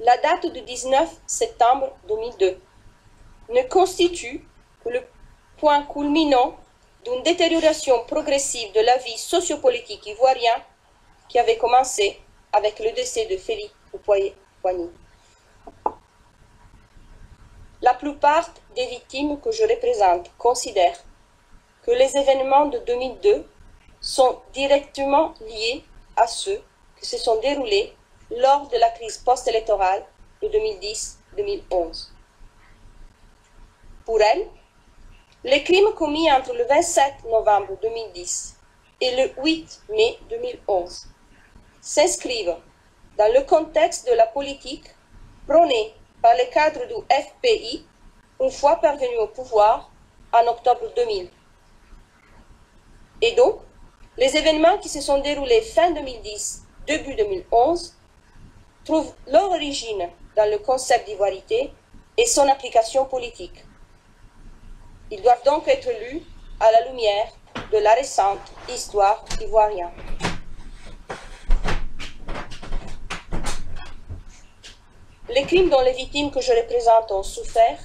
la date du 19 septembre 2002 ne constitue que le point culminant d'une détérioration progressive de la vie sociopolitique ivoirienne qui avait commencé avec le décès de Félix Houphouët-Boigny. La plupart des victimes que je représente considèrent que les événements de 2002 sont directement liés à ceux qui se sont déroulés lors de la crise post-électorale de 2010-2011. Pour elles, les crimes commis entre le 27 novembre 2010 et le 8 mai 2011 s'inscrivent dans le contexte de la politique prônée par les cadres du FPI une fois parvenus au pouvoir en octobre 2000. Et donc, les événements qui se sont déroulés fin 2010, début 2011, trouvent leur origine dans le concept d'ivoirité et son application politique. Ils doivent donc être lus à la lumière de la récente histoire ivoirienne. Les crimes dont les victimes que je représente ont souffert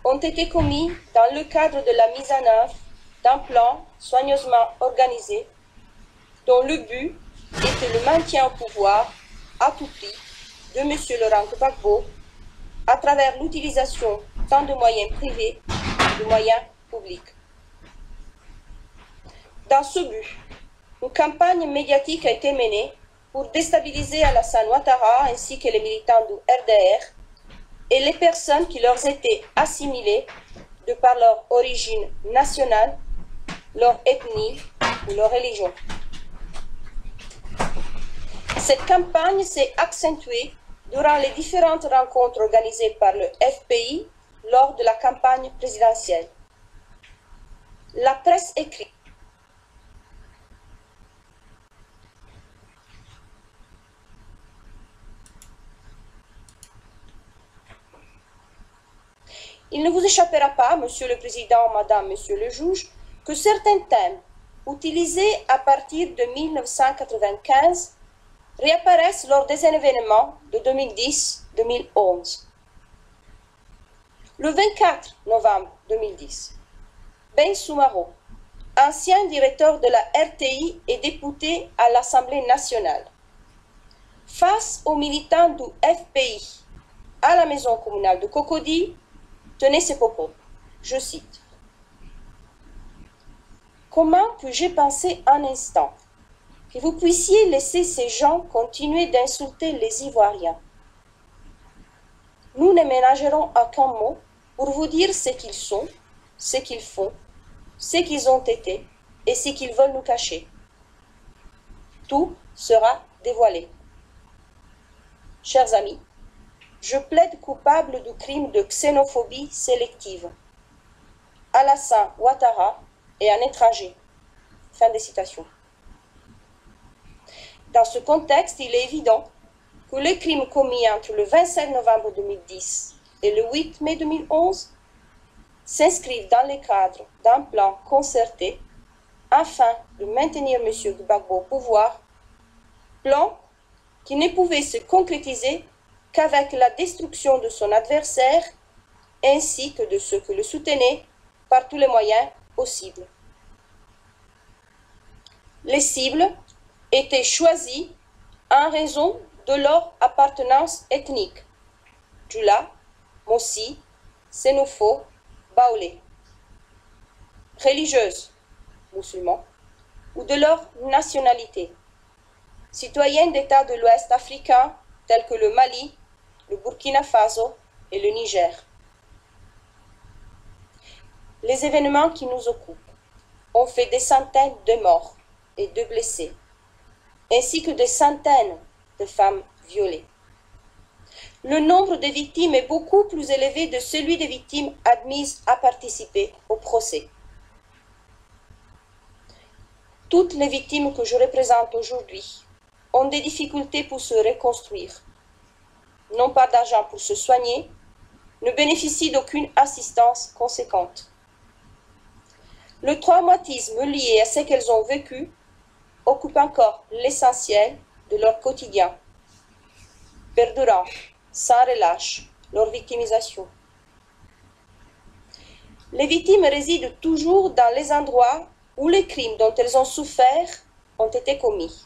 ont été commis dans le cadre de la mise en œuvre d'un plan soigneusement organisé dont le but était le maintien au pouvoir à tout prix de M. Laurent Gbagbo à travers l'utilisation tant de moyens privés que de moyens publics. Dans ce but, une campagne médiatique a été menée pour déstabiliser Alassane Ouattara ainsi que les militants du RDR et les personnes qui leur étaient assimilées de par leur origine nationale, leur ethnie ou leur religion. Cette campagne s'est accentuée durant les différentes rencontres organisées par le FPI lors de la campagne présidentielle. La presse écrite Il ne vous échappera pas, Monsieur le Président, Madame, Monsieur le Juge, que certains thèmes utilisés à partir de 1995 réapparaissent lors des événements de 2010-2011. Le 24 novembre 2010, Ben Soumaro, ancien directeur de la RTI et député à l'Assemblée nationale, face aux militants du FPI à la maison communale de Cocody, tenait ces propos, je cite. « Comment puis-je penser un instant que vous puissiez laisser ces gens continuer d'insulter les Ivoiriens? Nous ne ménagerons aucun mot pour vous dire ce qu'ils sont, ce qu'ils font, ce qu'ils ont été et ce qu'ils veulent nous cacher. Tout sera dévoilé. Chers amis, je plaide coupable du crime de xénophobie sélective. Alassane Ouattara est un étranger. » Fin de citation. Dans ce contexte, il est évident que les crimes commis entre le 27 novembre 2010 et le 8 mai 2011 s'inscrivent dans le cadre d'un plan concerté afin de maintenir M. Gbagbo au pouvoir, plan qui ne pouvait se concrétiser qu'avec la destruction de son adversaire ainsi que de ceux qui le soutenaient par tous les moyens possibles. Les cibles étaient choisies en raison de leur appartenance ethnique, Djoula, Mossi, Sénoufo, Baoulé, religieuse, musulmans, ou de leur nationalité, citoyens d'États de l'Ouest africain tels que le Mali, le Burkina Faso et le Niger. Les événements qui nous occupent ont fait des centaines de morts et de blessés, ainsi que des centaines de femmes violées. Le nombre de victimes est beaucoup plus élevé de celui des victimes admises à participer au procès. Toutes les victimes que je représente aujourd'hui ont des difficultés pour se reconstruire, n'ont pas d'argent pour se soigner, ne bénéficient d'aucune assistance conséquente. Le traumatisme lié à ce qu'elles ont vécu occupe encore l'essentiel de leur quotidien, perdurant sans relâche leur victimisation. Les victimes résident toujours dans les endroits où les crimes dont elles ont souffert ont été commis.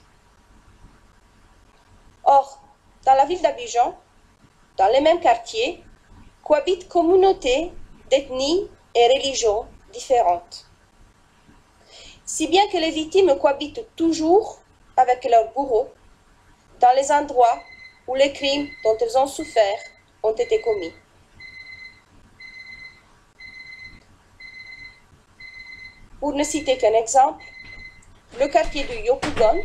Or, dans la ville d'Abidjan, dans les mêmes quartiers, cohabitent communautés d'ethnies et religions différentes. Si bien que les victimes cohabitent toujours avec leurs bourreaux dans les endroits où les crimes dont elles ont souffert ont été commis. Pour ne citer qu'un exemple, le quartier de Yopougon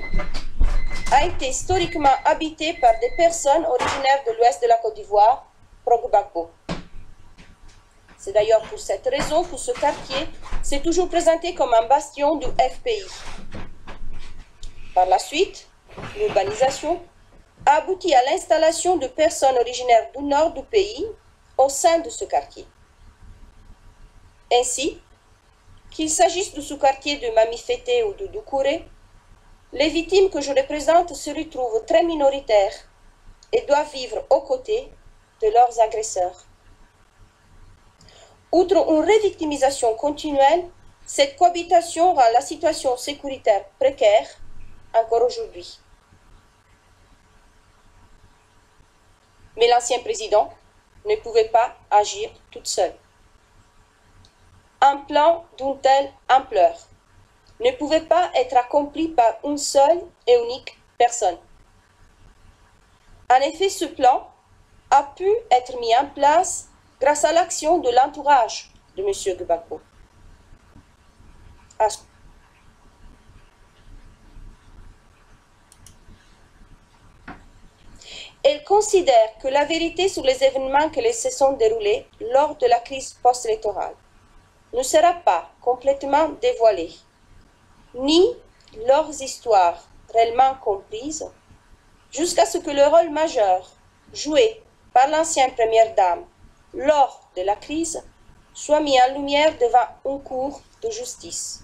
a été historiquement habité par des personnes originaires de l'ouest de la Côte d'Ivoire, Prog-Gbagbo. C'est d'ailleurs pour cette raison que ce quartier s'est toujours présenté comme un bastion du FPI. Par la suite, l'urbanisation a abouti à l'installation de personnes originaires du nord du pays au sein de ce quartier. Ainsi, qu'il s'agisse du sous-quartier de Mamifété ou de Doucouré, les victimes que je représente se retrouvent très minoritaires et doivent vivre aux côtés de leurs agresseurs. Outre une revictimisation continuelle, cette cohabitation rend la situation sécuritaire précaire encore aujourd'hui. Mais l'ancien président ne pouvait pas agir toute seule. Un plan d'une telle ampleur ne pouvait pas être accompli par une seule et unique personne. En effet, ce plan a pu être mis en place grâce à l'action de l'entourage de M. Gbagbo. Elle considère que la vérité sur les événements qui se sont déroulés lors de la crise post-électorale ne sera pas complètement dévoilée, ni leurs histoires réellement comprises, jusqu'à ce que le rôle majeur joué par l'ancienne première dame lors de la crise soit mis en lumière devant une cour de justice.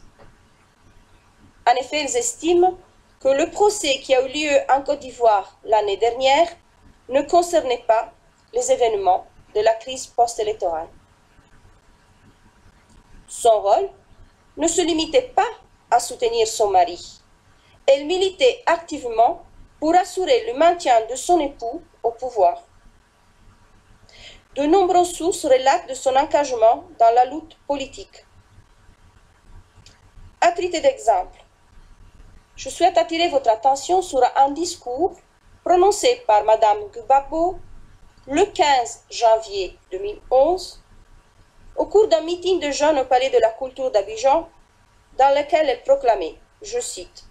En effet, ils estiment que le procès qui a eu lieu en Côte d'Ivoire l'année dernière ne concernait pas les événements de la crise post-électorale. Son rôle ne se limitait pas à soutenir son mari. Elle militait activement pour assurer le maintien de son époux au pouvoir. De nombreuses sources relatent de son engagement dans la lutte politique. À titre d'exemple, je souhaite attirer votre attention sur un discours prononcé par Mme Gbagbo le 15 janvier 2011 au cours d'un meeting de jeunes au Palais de la Culture d'Abidjan, dans lequel elle proclamait, je cite,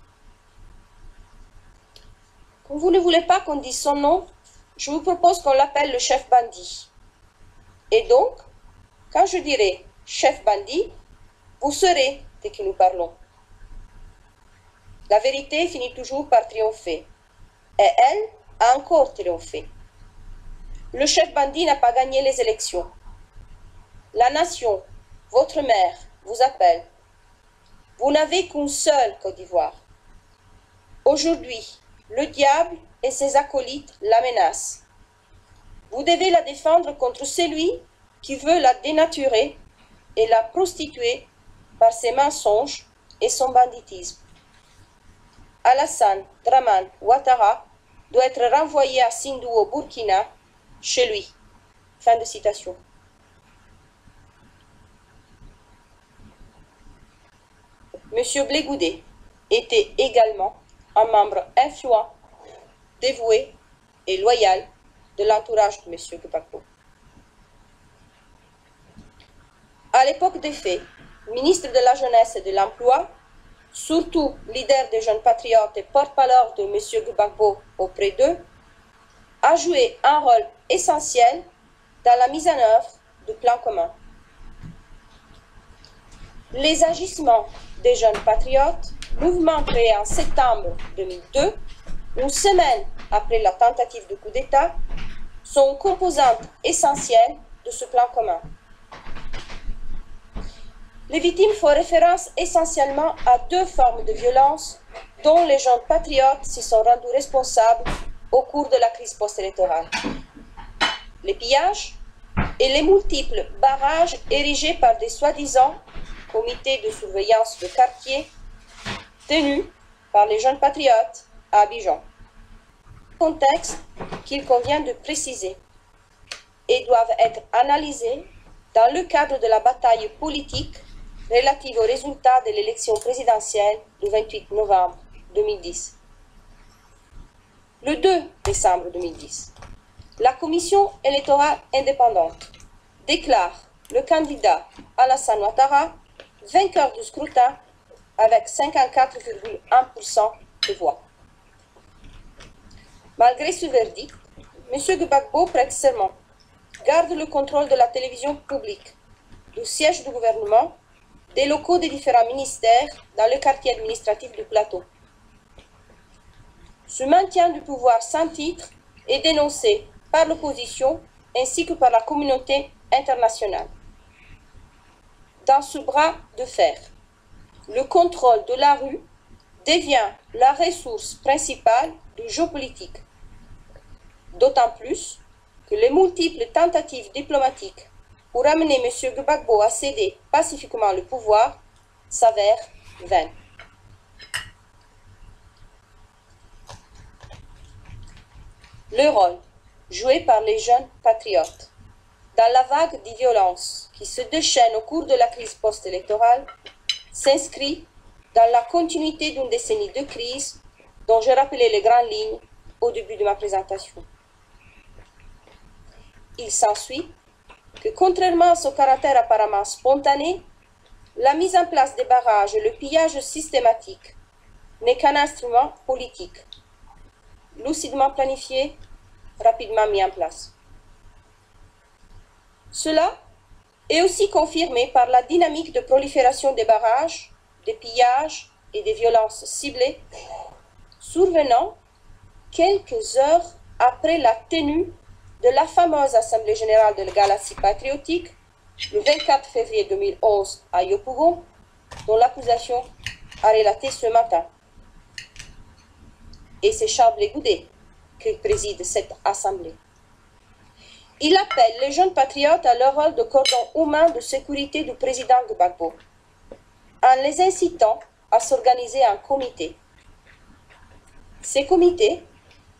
« Comme vous ne voulez pas qu'on dise son nom, je vous propose qu'on l'appelle le chef bandit. Et donc, quand je dirai chef bandit, vous saurez de qui nous parlons. La vérité finit toujours par triompher. Et elle a encore triomphé. Le chef bandit n'a pas gagné les élections. La nation, votre mère, vous appelle. Vous n'avez qu'une seule Côte d'Ivoire. Aujourd'hui, le diable et ses acolytes la menacent. Vous devez la défendre contre celui qui veut la dénaturer et la prostituer par ses mensonges et son banditisme. Alassane Dramane Ouattara doit être renvoyé à Sindou au Burkina, chez lui. Fin de citation. M. Blé Goudé était également un membre influent, dévoué et loyal de l'entourage de M. Gbagbo. À l'époque des faits, ministre de la Jeunesse et de l'Emploi, surtout leader des jeunes patriotes et porte-parole de M. Gbagbo auprès d'eux, a joué un rôle essentiel dans la mise en œuvre du plan commun. Les agissements des jeunes patriotes, mouvement créé en septembre 2002, une semaine après la tentative de coup d'État, sont une composante essentielle de ce plan commun. Les victimes font référence essentiellement à deux formes de violence dont les jeunes patriotes s'y sont rendus responsables au cours de la crise post-électorale. les pillages et les multiples barrages érigés par des soi-disant comités de surveillance de quartier tenus par les jeunes patriotes à Abidjan. Contexte qu'il convient de préciser et doivent être analysés dans le cadre de la bataille politique relative aux résultats de l'élection présidentielle du 28 novembre 2010. Le 2 décembre 2010, la Commission électorale indépendante déclare le candidat Alassane Ouattara vainqueur du scrutin avec 54,1% de voix. Malgré ce verdict, M. Gbagbo prête serment, garde le contrôle de la télévision publique, du siège du gouvernement, des locaux des différents ministères dans le quartier administratif du plateau. Ce maintien du pouvoir sans titre est dénoncé par l'opposition ainsi que par la communauté internationale. Dans ce bras de fer, le contrôle de la rue devient la ressource principale du jeu politique, d'autant plus que les multiples tentatives diplomatiques pour amener M. Gbagbo à céder pacifiquement le pouvoir s'avèrent vaines. Le rôle joué par les jeunes patriotes dans la vague de violence qui se déchaîne au cours de la crise post-électorale s'inscrit dans la continuité d'une décennie de crise dont j'ai rappelé les grandes lignes au début de ma présentation. Il s'ensuit que, contrairement à son caractère apparemment spontané, la mise en place des barrages et le pillage systématique n'est qu'un instrument politique, lucidement planifié, rapidement mis en place. Cela est aussi confirmé par la dynamique de prolifération des barrages, des pillages et des violences ciblées, survenant quelques heures après la tenue de la fameuse Assemblée générale de la Galaxie patriotique, le 24 février 2011 à Yopougon, dont l'accusation a relaté ce matin. Et c'est Charles Blé Goudé qui préside cette assemblée. Il appelle les jeunes patriotes à leur rôle de cordon humain de sécurité du président Gbagbo, en les incitant à s'organiser en comité. Ces comités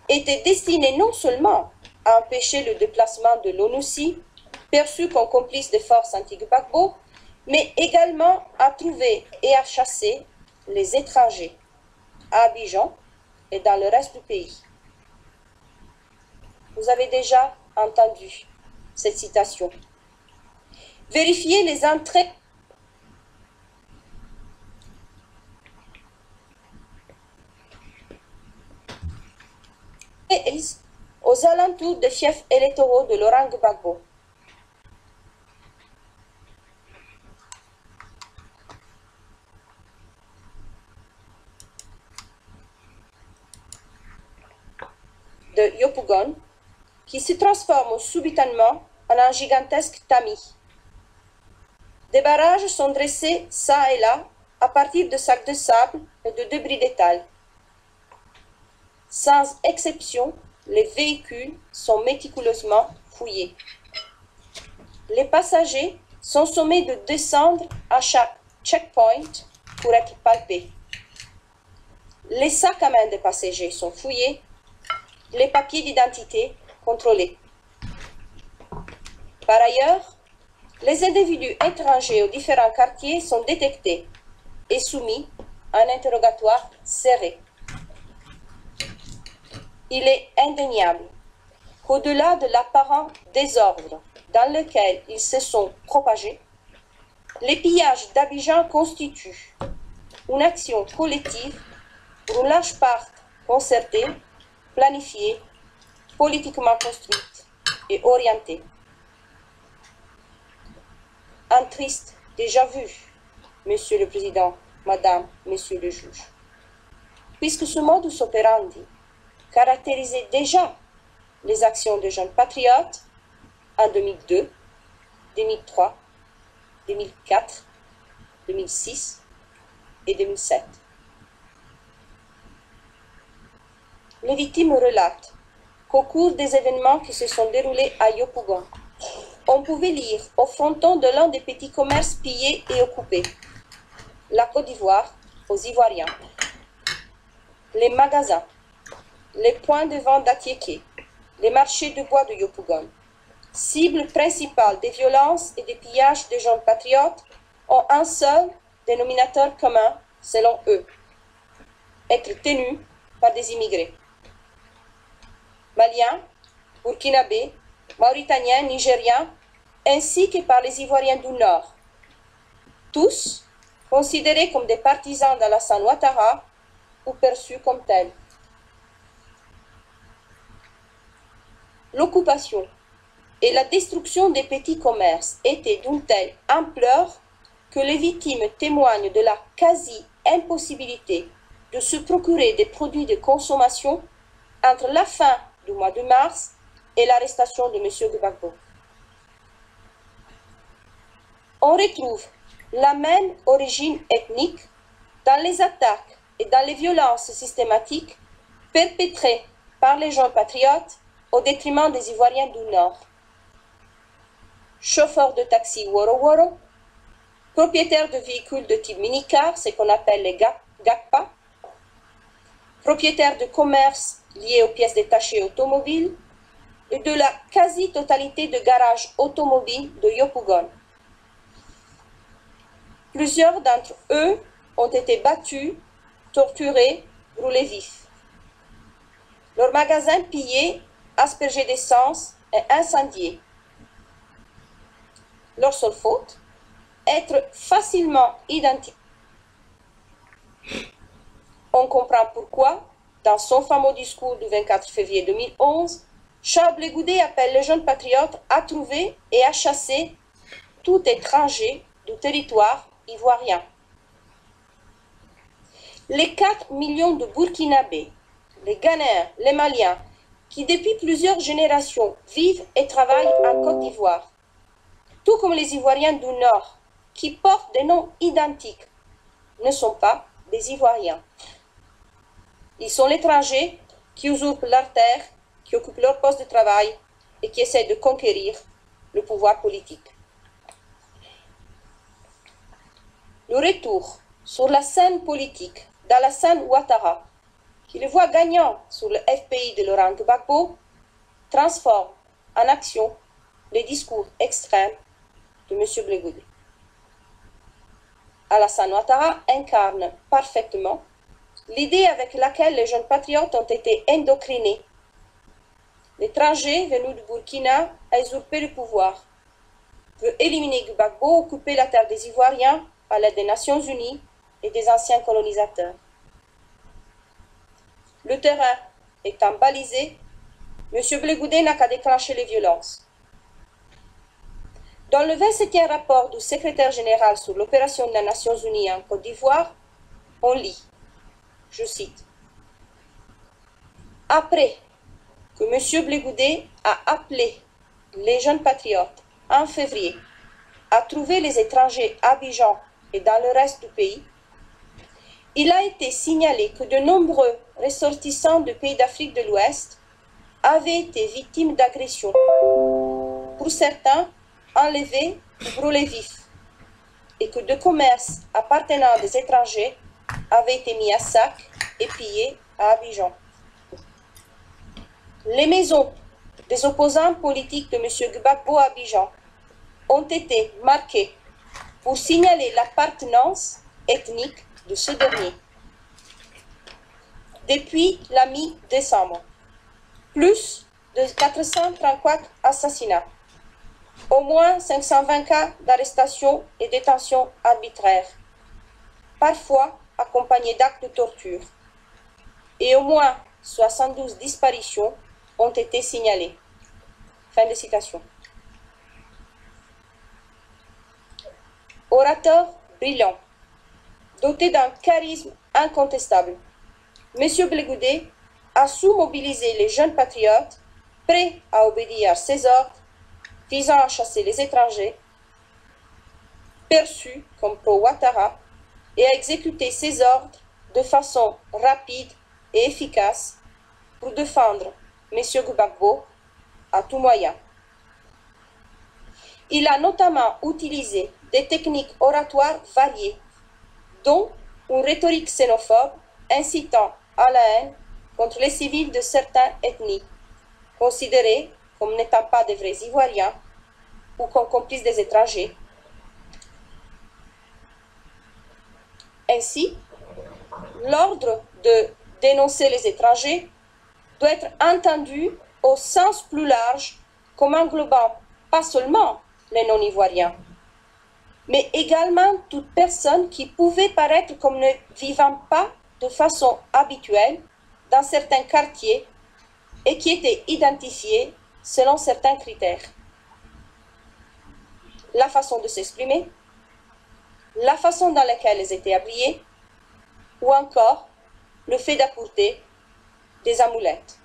étaient destinés non seulement à empêcher le déplacement de l'ONUCI, perçu comme complice des forces anti-Gbagbo, mais également à trouver et à chasser les étrangers à Abidjan et dans le reste du pays. Vous avez déjà entendu cette citation. Vérifiez les entrées aux alentours des fiefs électoraux de Laurent Gbagbo. De Yopougon, qui se transforme subitement en un gigantesque tamis. Des barrages sont dressés çà et là à partir de sacs de sable et de débris d'étal. Sans exception, les véhicules sont méticuleusement fouillés. Les passagers sont sommés de descendre à chaque checkpoint pour être palpés. Les sacs à main des passagers sont fouillés, les papiers d'identité contrôlés. Par ailleurs, les individus étrangers aux différents quartiers sont détectés et soumis à un interrogatoire serré. Il est indéniable qu'au-delà de l'apparent désordre dans lequel ils se sont propagés, les pillages d'Abidjan constituent une action collective pour une large part concertée, planifiée, politiquement construite et orientée. Un triste déjà vu, Monsieur le Président, Madame, Monsieur le Juge, puisque ce modus operandi caractérisait déjà les actions des jeunes patriotes en 2002, 2003, 2004, 2006 et 2007. Les victimes relatent qu'au cours des événements qui se sont déroulés à Yopougon, on pouvait lire au fronton de l'un des petits commerces pillés et occupés, la Côte d'Ivoire aux Ivoiriens, les magasins, les points de vente d'Atiéké, les marchés de bois de Yopougon, cible principale des violences et des pillages des jeunes patriotes, ont un seul dénominateur commun, selon eux, être tenus par des immigrés. Maliens, Burkinabés, Mauritaniens, Nigériens, ainsi que par les Ivoiriens du Nord, tous considérés comme des partisans d'Alassane Ouattara ou perçus comme tels. L'occupation et la destruction des petits commerces étaient d'une telle ampleur que les victimes témoignent de la quasi-impossibilité de se procurer des produits de consommation entre la fin du mois de mars et l'arrestation de M. Gbagbo. On retrouve la même origine ethnique dans les attaques et dans les violences systématiques perpétrées par les gens patriotes au détriment des Ivoiriens du Nord. Chauffeurs de taxi Woro-Woro, propriétaires de véhicules de type minicar, ce qu'on appelle les GACPA, propriétaires de commerces liés aux pièces détachées automobiles et de la quasi-totalité de garages automobiles de Yopougon. Plusieurs d'entre eux ont été battus, torturés, brûlés vifs. Leurs magasins pillés, aspergés d'essence et incendiés. Leur seule faute, être facilement identifiés. On comprend pourquoi, dans son fameux discours du 24 février 2011, Charles Blé Goudé appelle les jeunes patriotes à trouver et à chasser tout étranger du territoire ivoirien. Les 4 millions de Burkinabés, les Ghanéens, les Maliens, qui depuis plusieurs générations vivent et travaillent en Côte d'Ivoire, tout comme les Ivoiriens du Nord, qui portent des noms identiques, ne sont pas des Ivoiriens. Ils sont l'étranger qui usurpe leur terre, qui occupe leur poste de travail et qui essaie de conquérir le pouvoir politique. Le retour sur la scène politique d'Alassane Ouattara, qui le voit gagnant sur le FPI de Laurent Gbagbo, transforme en action les discours extrêmes de M. Blé Goudé. Alassane Ouattara incarne parfaitement l'idée avec laquelle les jeunes patriotes ont été endocrinés. L'étranger venu du Burkina a usurpé le pouvoir, veut éliminer Gbagbo, occuper la terre des Ivoiriens à l'aide des Nations Unies et des anciens colonisateurs. Le terrain étant balisé, M. Blé Goudé n'a qu'à déclencher les violences. Dans le 27e rapport du secrétaire général sur l'opération des Nations Unies en Côte d'Ivoire, on lit, je cite, « Après que M. Blé Goudé a appelé les jeunes patriotes en février à trouver les étrangers à Abidjan et dans le reste du pays, il a été signalé que de nombreux ressortissants de pays d'Afrique de l'Ouest avaient été victimes d'agressions, pour certains enlevés ou brûlés vifs, et que de commerces appartenant à des étrangers avaient été mis à sac et pillés à Abidjan. Les maisons des opposants politiques de M. Gbagbo à Abidjan ont été marquées pour signaler l'appartenance ethnique de ce dernier. Depuis la mi-décembre, plus de 434 assassinats, au moins 520 cas d'arrestation et détention arbitraire, parfois accompagnés d'actes de torture, et au moins 72 disparitions ont été signalées. Fin de citation. Orateur brillant, doté d'un charisme incontestable, M. Blé Goudé a su mobiliser les jeunes patriotes prêts à obéir à ses ordres visant à chasser les étrangers, perçus comme pro-Ouattara, et à exécuter ses ordres de façon rapide et efficace pour défendre M. Gbagbo à tout moyen. Il a notamment utilisé des techniques oratoires variées, dont une rhétorique xénophobe incitant à la haine contre les civils de certaines ethnies, considérés comme n'étant pas de vrais Ivoiriens ou comme complices des étrangers. Ainsi, l'ordre de dénoncer les étrangers doit être entendu au sens plus large comme englobant pas seulement les non-ivoiriens, mais également toute personne qui pouvait paraître comme ne vivant pas de façon habituelle dans certains quartiers et qui était identifiée selon certains critères. La façon de s'exprimer, la façon dans laquelle elles étaient habillées, ou encore le fait d'apporter des amulettes.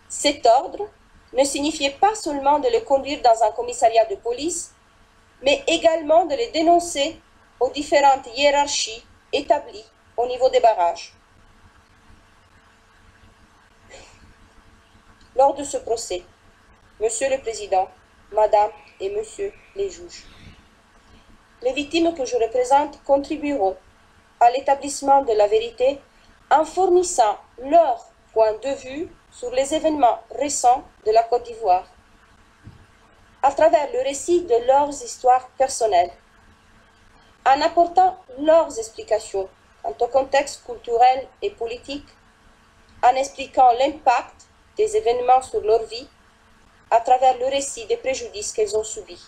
Cet ordre ne signifiait pas seulement de les conduire dans un commissariat de police, mais également de les dénoncer aux différentes hiérarchies établies au niveau des barrages. Lors de ce procès, Monsieur le Président, Madame et Monsieur les juges, les victimes que je représente contribueront à l'établissement de la vérité en fournissant leur point de vue sur les événements récents de la Côte d'Ivoire, à travers le récit de leurs histoires personnelles, en apportant leurs explications quant au contexte culturel et politique, en expliquant l'impact des événements sur leur vie, à travers le récit des préjudices qu'elles ont subis.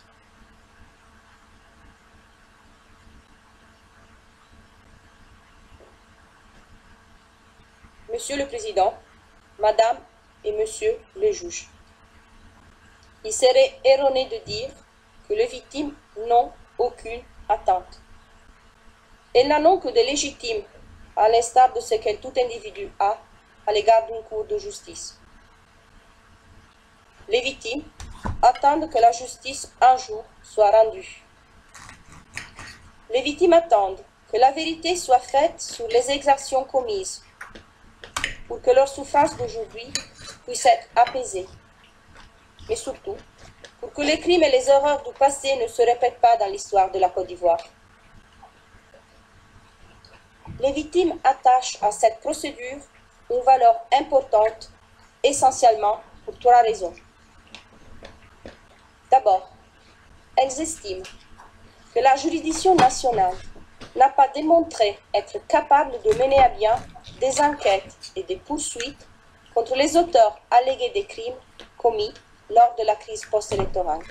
Monsieur le Président, Madame et Monsieur les juges, il serait erroné de dire que les victimes n'ont aucune attente. Elles n'en ont que de légitimes, à l'instar de ce que tout individu a à l'égard d'une cour de justice. Les victimes attendent que la justice un jour soit rendue. Les victimes attendent que la vérité soit faite sur les exactions commises, pour que leur souffrance d'aujourd'hui puisse être apaisée, mais surtout pour que les crimes et les horreurs du passé ne se répètent pas dans l'histoire de la Côte d'Ivoire. Les victimes attachent à cette procédure une valeur importante, essentiellement pour trois raisons. D'abord, elles estiment que la juridiction nationale n'a pas démontré être capable de mener à bien des enquêtes et des poursuites contre les auteurs allégués des crimes commis lors de la crise post-électorale.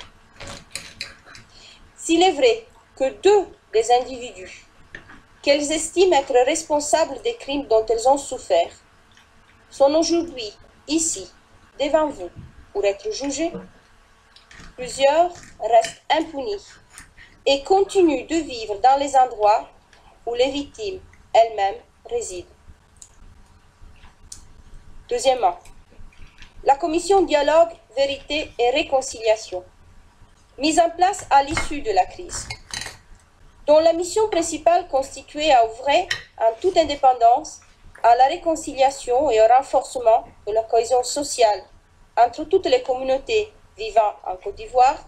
S'il est vrai que deux des individus qu'elles estiment être responsables des crimes dont elles ont souffert sont aujourd'hui ici, devant vous, pour être jugés, plusieurs restent impunis et continuent de vivre dans les endroits où les victimes elles-mêmes résident. Deuxièmement, la commission Dialogue, Vérité et Réconciliation, mise en place à l'issue de la crise, dont la mission principale constituait à œuvrer en toute indépendance à la réconciliation et au renforcement de la cohésion sociale entre toutes les communautés vivant en Côte d'Ivoire,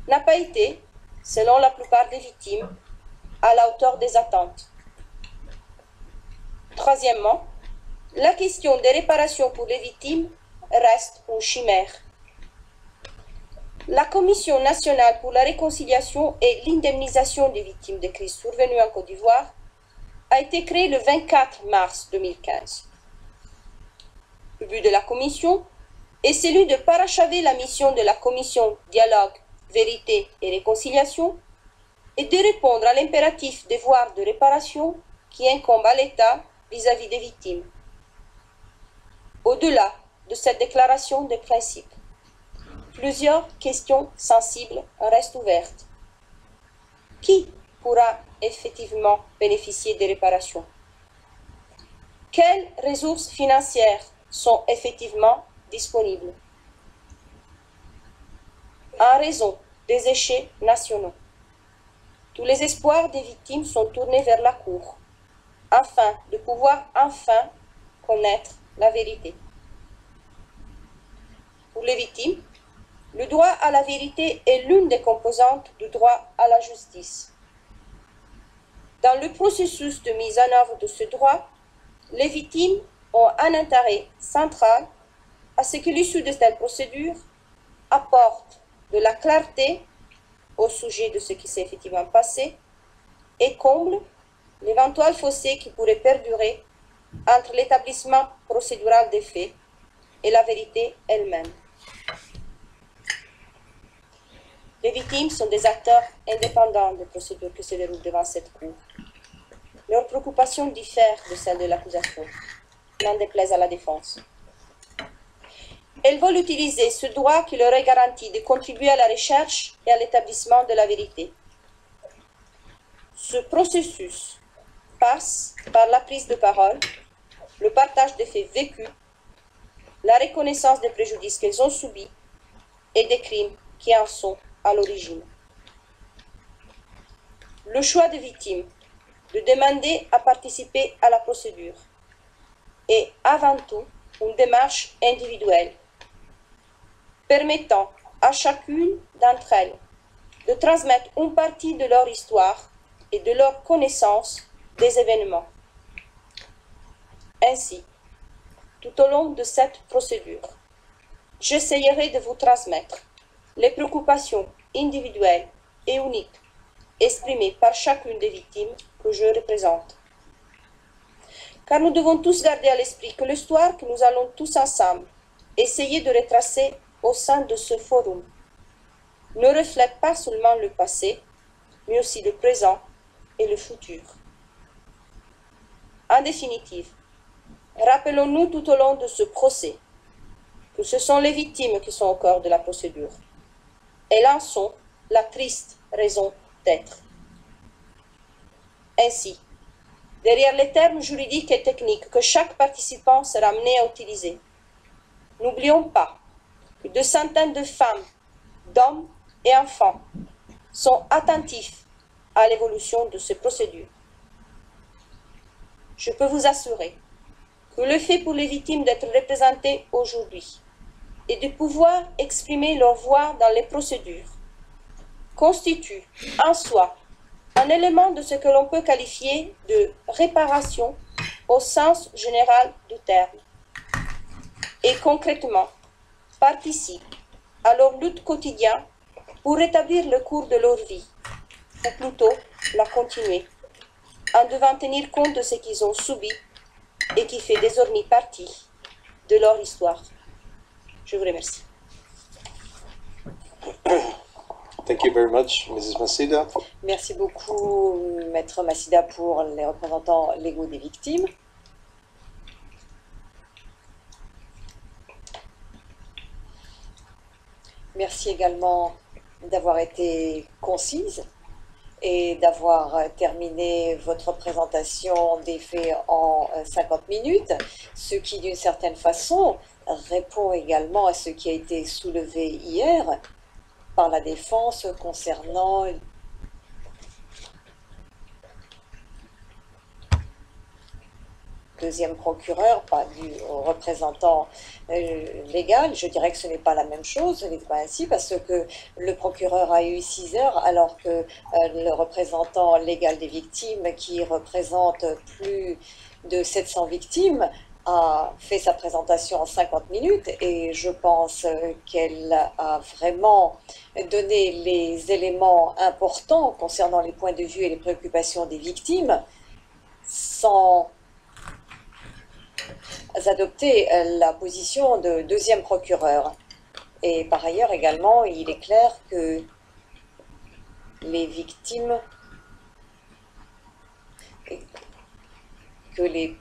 n'a pas été, selon la plupart des victimes, à la hauteur des attentes. Troisièmement, la question des réparations pour les victimes reste une chimère. La Commission nationale pour la réconciliation et l'indemnisation des victimes des crises survenues en Côte d'Ivoire a été créée le 24 mars 2015. Le but de la Commission est celui de parachever la mission de la Commission Dialogue, Vérité et Réconciliation et de répondre à l'impératif devoir de réparation qui incombe à l'État vis-à-vis des victimes. Au-delà de cette déclaration de principe, plusieurs questions sensibles restent ouvertes. Qui pourra effectivement bénéficier des réparations? Quelles ressources financières sont effectivement disponibles? En raison des échecs nationaux, tous les espoirs des victimes sont tournés vers la Cour, afin de pouvoir enfin connaître la vérité. Pour les victimes, le droit à la vérité est l'une des composantes du droit à la justice. Dans le processus de mise en œuvre de ce droit, les victimes ont un intérêt central à ce que l'issue de cette procédure apporte de la clarté au sujet de ce qui s'est effectivement passé et comble l'éventuel fossé qui pourrait perdurer entre l'établissement procédural des faits et la vérité elle-même. Les victimes sont des acteurs indépendants des procédures qui se déroulent devant cette cour. Leurs préoccupations diffèrent de celles de l'accusation, n'en déplaise à la défense. Elles veulent utiliser ce droit qui leur est garanti de contribuer à la recherche et à l'établissement de la vérité. Ce processus passe par la prise de parole, le partage des faits vécus, la reconnaissance des préjudices qu'elles ont subis et des crimes qui en sont à l'origine. Le choix des victimes de demander à participer à la procédure est avant tout une démarche individuelle permettant à chacune d'entre elles de transmettre une partie de leur histoire et de leur connaissance des événements. Ainsi, tout au long de cette procédure, j'essayerai de vous transmettre les préoccupations individuelles et uniques exprimées par chacune des victimes que je représente. Car nous devons tous garder à l'esprit que l'histoire que nous allons tous ensemble essayer de retracer au sein de ce forum ne reflète pas seulement le passé, mais aussi le présent et le futur. En définitive, rappelons-nous tout au long de ce procès que ce sont les victimes qui sont au cœur de la procédure. Elles en sont la triste raison d'être. Ainsi, derrière les termes juridiques et techniques que chaque participant sera amené à utiliser, n'oublions pas que de centaines de femmes, d'hommes et enfants sont attentifs à l'évolution de ces procédures. Je peux vous assurer que le fait pour les victimes d'être représentées aujourd'hui et de pouvoir exprimer leur voix dans les procédures constitue en soi un élément de ce que l'on peut qualifier de réparation au sens général du terme et concrètement participe à leur lutte quotidienne pour rétablir le cours de leur vie, ou plutôt la continuer, en devant tenir compte de ce qu'ils ont subi et qui fait désormais partie de leur histoire. Je vous remercie. Thank you very much, Mrs. Macida. Merci beaucoup, Maître Macida, pour les représentants légaux des victimes. Merci également d'avoir été concise et d'avoir terminé votre présentation des faits en 50 minutes, ce qui d'une certaine façon répond également à ce qui a été soulevé hier par la défense concernant deuxième procureur, pas du représentant légal. Je dirais que ce n'est pas la même chose, ce n'est pas ainsi, parce que le procureur a eu 6 heures, alors que le représentant légal des victimes, qui représente plus de 700 victimes, a fait sa présentation en 50 minutes, et je pense qu'elle a vraiment donné les éléments importants concernant les points de vue et les préoccupations des victimes, sans adopter la position de deuxième procureur. Et par ailleurs également, il est clair que les victimes, que les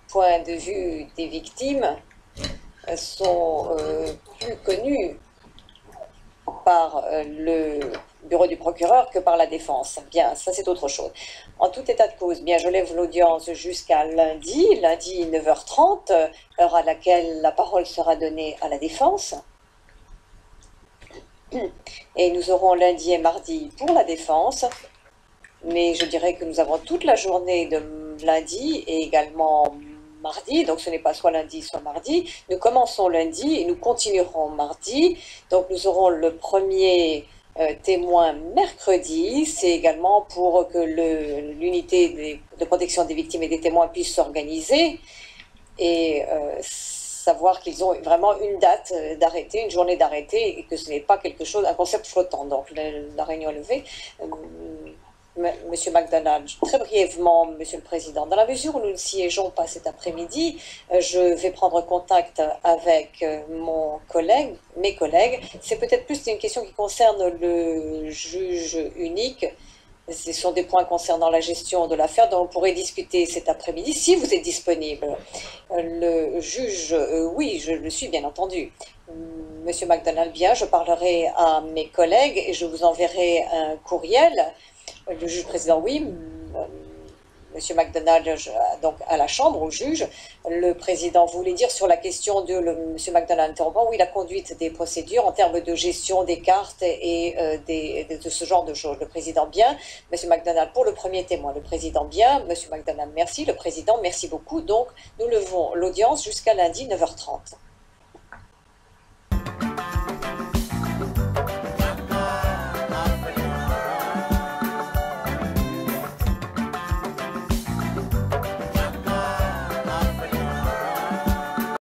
points de vue des victimes sont plus connus par le bureau du procureur que par la défense. Bien, ça c'est autre chose. En tout état de cause, bien, je lève l'audience jusqu'à lundi 9h30, heure à laquelle la parole sera donnée à la défense. Et nous aurons lundi et mardi pour la défense, mais je dirais que nous avons toute la journée de lundi et également mardi, donc ce n'est pas soit lundi, soit mardi. Nous commençons lundi et nous continuerons mardi. Donc nous aurons le premier témoin mercredi. C'est également pour que l'unité de protection des victimes et des témoins puisse s'organiser et savoir qu'ils ont vraiment une date d'arrêté, une journée d'arrêté, et que ce n'est pas quelque chose, un concept flottant. Donc la réunion est levée. Monsieur McDonald, très brièvement, Monsieur le Président, dans la mesure où nous ne siégeons pas cet après-midi, je vais prendre contact avec mes collègues. C'est peut-être plus une question qui concerne le juge unique. Ce sont des points concernant la gestion de l'affaire dont on pourrait discuter cet après-midi, si vous êtes disponible. Le juge, oui, je le suis bien entendu. Monsieur McDonald, bien, je parlerai à mes collègues et je vous enverrai un courriel. Le juge président, oui. Monsieur McDonald, donc à la Chambre, au juge, le président voulait dire sur la question de Monsieur McDonald interrompant, oui, la conduite des procédures en termes de gestion des cartes et de ce genre de choses. Le président, bien. Monsieur McDonald, pour le premier témoin, le président, bien. Monsieur McDonald, merci. Le président, merci beaucoup. Donc, nous levons l'audience jusqu'à lundi 9h30.